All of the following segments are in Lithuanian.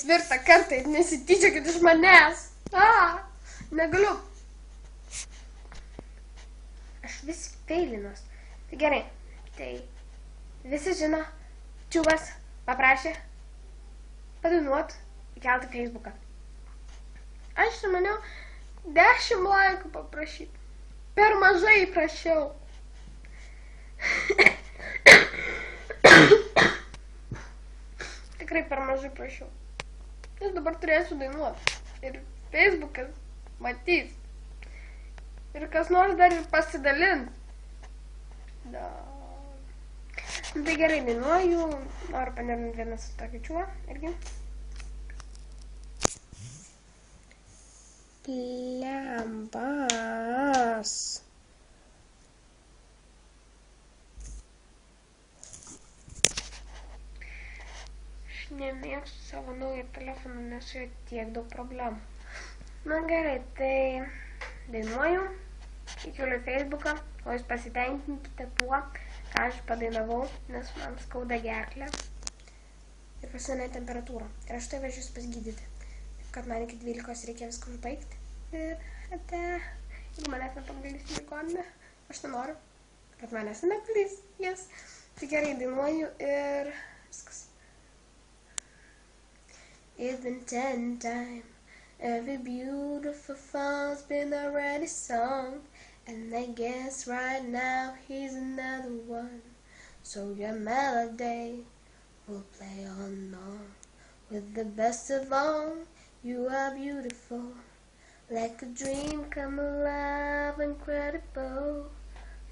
Ketvirtą kartą ir nesityčiokit iš manęs. Negaliu. Aš vis feilinuos. Tai gerai. Tai visi žino, Čiubas paprašė padainuot įkelti Facebooką. Aš maniau 10 laikų paprašyti. Per mažai prašiau. Tikrai per mažai prašiau. Nes dabar turėsiu dainuoti. Ir Facebookas matys. Ir kas nors dar ir pasidalins. Tai gerai dainuoju. Noriu panervinti vieną su tokį čiuo irgi. Lembas. Aš nemėgstu savo naują telefoną, nes su juo tiek daug problemų. Na gerai, tai dainuoju, įkeliu Facebooką, o jūs pasitenkinkite tuo, ką aš padainavau, nes man skauda gerklę ir pasidana temperatūra. Ir aš tai vežiuosi pasgydyti, kad man iki 12 reikia viską užbaigti. Ir jeigu manęs nepagalys į ligoninę, aš nenoriu, kad manęs nepagalys. Yes. Tai gerai dainuoju ir viskas. It's been 10 times. Every beautiful song's been already sung. And I guess right now here's another one. So your melody will play on. With the best of all, you are beautiful. Like a dream come alive, incredible.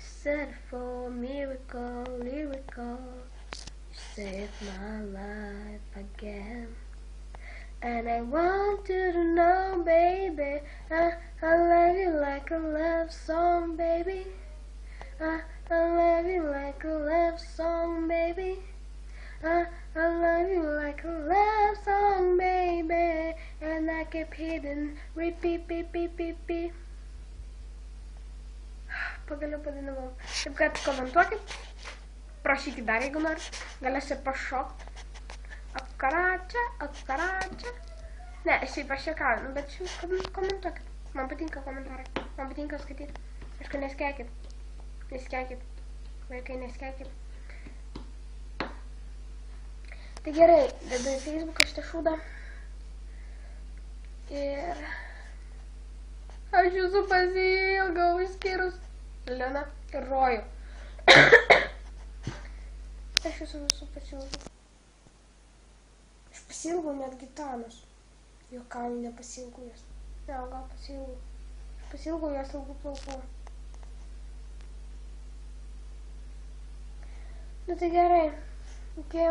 Set for a miracle, lyrical. You saved my life again. And I want you to know, baby, I love you like a love song, baby. I love you like a love song, baby. I love you like a love song, baby. And I keep hitting repeat, beep, beep, beep, beep. Pagaliau padainavau. Taip kad komentuokit, prašykit dar jeigu norit, galėsiu pašokti. Apkaračia. Ne, šiaip aš juokauju, bet šiaip komentuokit. Man patinka komentarai, man patinka skaityti. Aišku, neskeikit. Vaikai, neskeikit. Tai gerai, dedu į Facebooką šitą šūdą. Ir aš jūsų pasiilgau išskyrus Liną ir Rojų. Aš jūsų visų pasiilgau. Aš pasiilgau net Gitanos. Juokauju, nepasiilgau jos. Ne, gal pasiilgau. Aš pasiilgau jos ilgų plaukų. Nu tai gerai. Iki.